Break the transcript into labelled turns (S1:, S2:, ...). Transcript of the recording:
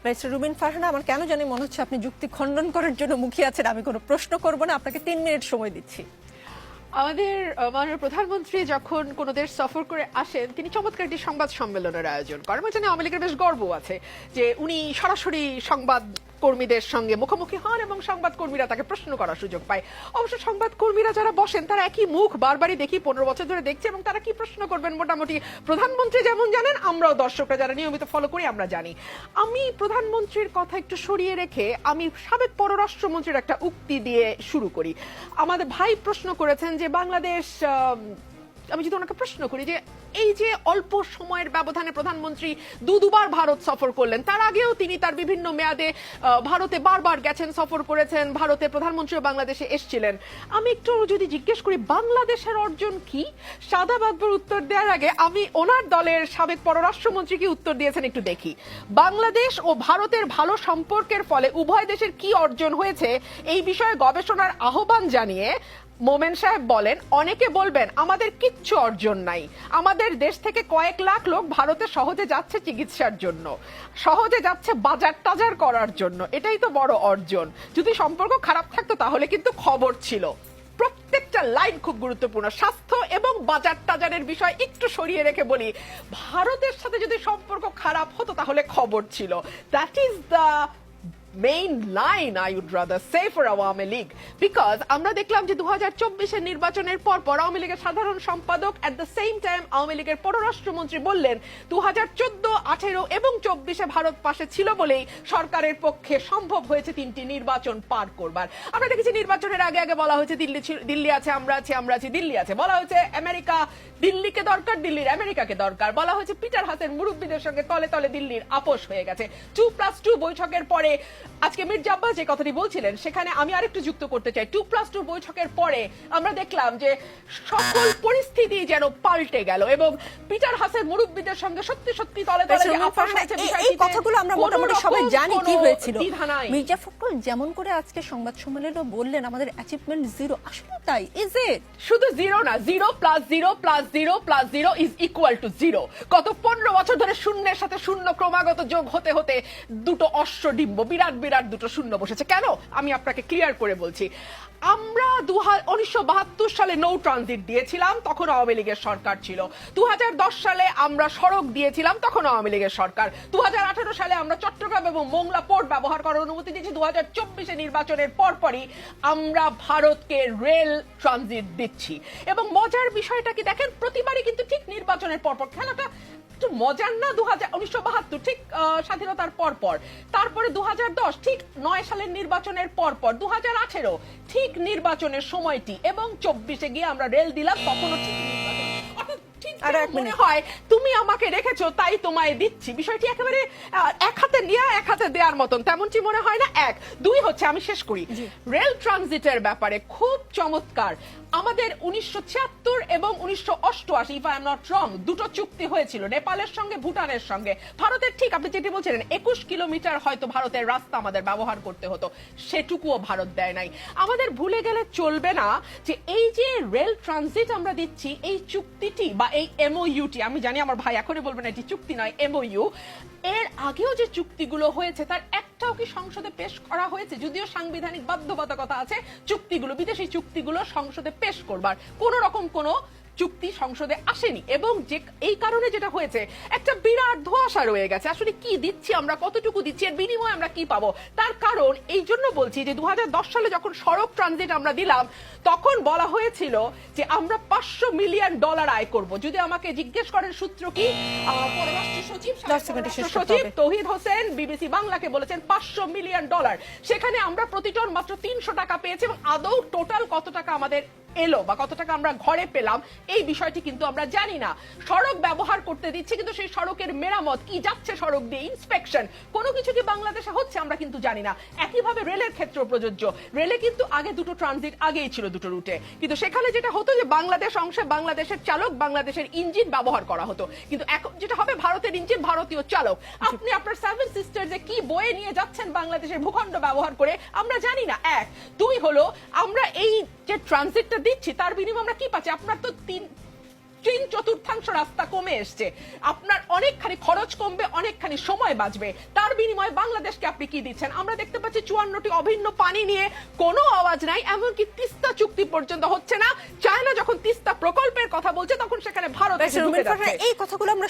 S1: Barrister Rubin Farhana, আমার কেন জানি মনে হচ্ছে আপনি যুক্তি খণ্ডন করার জন্য মুখিয়ে আছেন। আমি কোনো প্রশ্ন করব না, আপনাকে 3 মিনিট সময় দিচ্ছি।
S2: আমাদের মাননীয় প্রধানমন্ত্রী যখন কোনো দেশ সফর করে আসেন, তিনি চমৎকার একটি সংবাদ সম্মেলনের আয়োজন করেন। আমার জানি আওয়ামী লীগের বেশ গর্ব আছে যে উনি সরাসরি সংবাদ কর্মীদের সঙ্গে মুখোমুখি হন এবং সংবাদ কর্মীরা তাকে প্রশ্ন করার সুযোগ পায়। অবশ্য সংবাদ কর্মীরা যারা বসেন তারা একই মুখ বারবারই দেখি, 15 বছর ধরে দেখছি, এবং তারা কি প্রশ্ন করবেন মোটামুটি প্রধানমন্ত্রী যেমন জানেন, আমরাও দর্শকরা যারা নিয়মিত ফলো করি আমরা জানি। আমি প্রধানমন্ত্রীর কথা একটু সরিয়ে রেখে আমি সাবেক পররাষ্ট্রমন্ত্রীর একটা উক্তি দিয়ে শুরু করি। আমাদের ভাই প্রশ্ন করেছেন যে বাংলাদেশ, আমি যদি ওনাকে প্রশ্ন করি যে এই যে অল্প সময়ের ব্যবধানে প্রধানমন্ত্রী দুবার ভারত সফর করলেন, তার আগেও তিনি তার বিভিন্ন মেয়াদে ভারতে বারবার গেছেন, সফর করেছেন, ভারতে প্রধানমন্ত্রীও বাংলাদেশে এসেছিলেন। আমি একটু যদি জিজ্ঞেস করি বাংলাদেশের অর্জন কি, শাদাব আকবর উত্তর দেওয়ার আগে আমি ওনার দলের সাবেক পররাষ্ট্রমন্ত্রী কি উত্তর দিয়েছেন একটু দেখি। বাংলাদেশ ও ভারতের ভালো সম্পর্কের ফলে উভয় দেশের কি অর্জন হয়েছে এই বিষয়ে গবেষণার আহ্বান জানিয়ে মোমেন সাহেব বলেন, অনেকে বলবেন আমাদের কিচ্ছু অর্জন নাই, আমাদের দেশ থেকে কয়েক লাখ লোক ভারতে সহজে যাচ্ছে চিকিৎসার জন্য, সহজে যাচ্ছে বাজার টাজার করার জন্য, এটাই তো বড় অর্জন। যদি সম্পর্ক খারাপ থাকতো তাহলে কিন্তু খবর ছিল। প্রত্যেকটা লাইন খুব গুরুত্বপূর্ণ। স্বাস্থ্য এবং বাজার টাজারের বিষয় একটু সরিয়ে রেখে বলি, ভারতের সাথে যদি সম্পর্ক খারাপ হতো তাহলে খবর ছিল। That is the main line I would rather say for Awami League, because আমরা দেখলাম যে 2024 নির্বাচনের পর আওয়ামী লীগের সাধারণ সম্পাদক at the same time Awami লীগের পররাষ্ট্রমন্ত্রী বললেন 2014, 18 এবং 24 ভারত পাশে ছিল বলেই সরকারের পক্ষে সম্ভব হয়েছে 3টি নির্বাচন পার করবার। আমরা দেখেছি নির্বাচনের আগে আগে বলা হয়েছে দিল্লি আছে, আমরা আছি, দিল্লি আছে, বলা হয়েছে আমেরিকা দিল্লিকে দরকার, দিল্লির আমেরিকাকে দরকার, বলা হয়েছে পিটার হাসেন মুরব্বীদের সঙ্গে তলে তলে দিল্লির আপোষ হয়ে গেছে। 2+2 বৈঠকের পরে আজকে মির্জা আব্বাস যে কথাটি বলছিলেন সেখানে আমি আরেকটু যুক্ত করতে চাই। 2+2 বৈঠকের পরে আমরা দেখলাম যে সকল পরিস্থিতি যেন পাল্টে গেল এবং পিটার হাসেন মুরব্বীদের সঙ্গে সত্যি সত্যি তলে তলে যে আপোষ হয়েছে,
S1: এই কথাগুলো আমরা মোটামুটি সবাই জানি কি হয়েছিল। মির্জা ফখরুল যেমন করে আজকে সংবাদ সম্মেলনে বললেন আমাদের অ্যাচিভমেন্ট 0, আসলে তাই। ইজ ইট
S2: শুধু 0 না, 0+0+0+0 ইজ ইকুয়াল টু 0। গত 15 বছর ধরে শূন্যের সাথে শূন্য ক্রমাগত যোগ হতে হতে দুটো অশ্বডিম্ব, বিরাট দুটো শূন্য বসেছে। কেন আমি আপনাকে ক্লিয়ার করে বলছি। আমরা 1972 সালে নৌ ট্রানজিট দিয়েছিলাম, তখন আওয়ামী লীগের সরকার ছিল। 2010 সালে আমরা সড়ক দিয়েছিলাম, তখন আওয়ামী লীগের সরকার। 2018 সালে আমরা চট্টগ্রাম এবং মোংলা পোর্ট ব্যবহার করার অনুমতি দিয়েছি। 2024 নির্বাচনের পরপরই আমরা ভারতকে রেল ট্রানজিট দিচ্ছি। এবং মজার বিষয়টা কি দেখেন, প্রতিবারই কিন্তু ঠিক নির্বাচনের পরপর, খেলাটা একটু মজার না? 1972 ঠিক স্বাধীনতার পরপর, তারপরে 2010 ঠিক 9 সালের নির্বাচনের পরপর, 2018 ঠিক নির্বাচনের সময়টি, এবং 24 গিয়ে আমরা রেল দিলাম, তখনও ঠিক নির্বাচন। অর্থাৎ মনে হয় তুমি আমাকে রেখেছো তাই তোমায় দিচ্ছি, বিষয়টি একেবারে এক হাতে নেওয়া এক হাতে দেওয়ার মতন, তেমনটি মনে হয় না? 1, 2 হচ্ছে, আমি শেষ করি, রেল ট্রানজিটের ব্যাপারে খুব চমৎকার। আমাদের 1976 এবং 1988, if I am not wrong, দুটো চুক্তি হয়েছিল নেপালের সঙ্গে, ভুটানের সঙ্গে। ভারতের ঠিক আপনি যেটি বলছিলেন 21 কিলোমিটার হয়তো ভারতের রাস্তা আমাদের ব্যবহার করতে হতো, সেটুকুও ভারত দেয় নাই। আমাদের ভুলে গেলে চলবে না যে এই যে রেল ট্রানজিট আমরা দিচ্ছি, এই চুক্তিটি বা এই এমওইউটি, আমি জানি আমার ভাই এখনই বলবেন এটি চুক্তি নয়, এমওইউ, এর আগেও যে চুক্তিগুলো হয়েছে তার একটাও কি সংসদে পেশ করা হয়েছে? যদিও সাংবিধানিক বাধ্যবাধকতা আছে চুক্তিগুলো, বিদেশি চুক্তিগুলো সংসদে পেশ করবার, কোন রকম কোন চুক্তি সংসদে আসেনি। এবং যে এই কারণে যেটা হয়েছে, একটা বিরাট ধোঁয়াশা রয়ে গেছে, আসলে কি দিচ্ছি আমরা, কতটুকু দিচ্ছি, এর বিনিময়ে আমরা কি পাবো। তার কারণ এই জন্য বলছি যে 2010 সালে যখন সড়ক ট্রানজিট আমরা দিলাম, তখন বলা হয়েছিল যে আমরা $500 মিলিয়ন আয় করব। যদি আমাকে জিজ্ঞেস করেন সূত্র কি, পররাষ্ট্র সচিব তৌহিদ হোসেন বিবিসি বাংলাকে বলেছেন $500 মিলিয়ন। সেখানে আমরা প্রতি টন মাত্র 300 টাকা পেয়েছি, এবং আদৌ টোটাল কত টাকা আমাদের এলো বা কত টাকা আমরা ঘরে পেলাম এই বিষয়টি কিন্তু আমরা জানি না। সড়ক ব্যবহার করতে দিচ্ছি, কিন্তু সেই সড়কের মেরামত কি যাচ্ছে সড়ক দিয়ে, ইন্সপেকশন, কোনো কিছু কি বাংলাদেশে হচ্ছে আমরা কিন্তু জানি না। একইভাবে রেলের ক্ষেত্রে প্রযোজ্য। রেলে কিন্তু আগে দুটো ট্রানজিট আগেই ছিল দুটো রুটে, কিন্তু সেখানে যেটা হতো যে বাংলাদেশ অংশে বাংলাদেশের চালক, বাংলাদেশের ইঞ্জিন ব্যবহার করা হতো, কিন্তু এখন যেটা হবে ভারতের ইঞ্জিন, ভারতীয় চালক। আপনি আপনার 7 সিস্টার যে কি বয়ে নিয়ে যাচ্ছেন বাংলাদেশের ভূখণ্ড ব্যবহার করে আমরা জানি না। 1, 2 হলো আমরা এই যে ট্রানজিটটা দিচ্ছি তার বিনিময়ে আমরা কি পাচ্ছি? আপনার তো চতুর্থাংশ রাস্তা কমে এসছে, আপনার অনেকখানি খরচ কমবে, অনেকখানি সময় বাঁচবে, তার বিনিময়ে বাংলাদেশকে আপনি কি দিচ্ছেন? আমরা দেখতে পাচ্ছি 54টি অভিন্ন পানি নিয়ে কোনো আওয়াজ নাই, এমনকি তিস্তা চুক্তি পর্যন্ত হচ্ছে না। চায়না যখন তিস্তা প্রকল্পের কথা বলছে তখন সেখানে ভারত এসে ঢুকে যাচ্ছে।
S1: এই কথাগুলো আমরা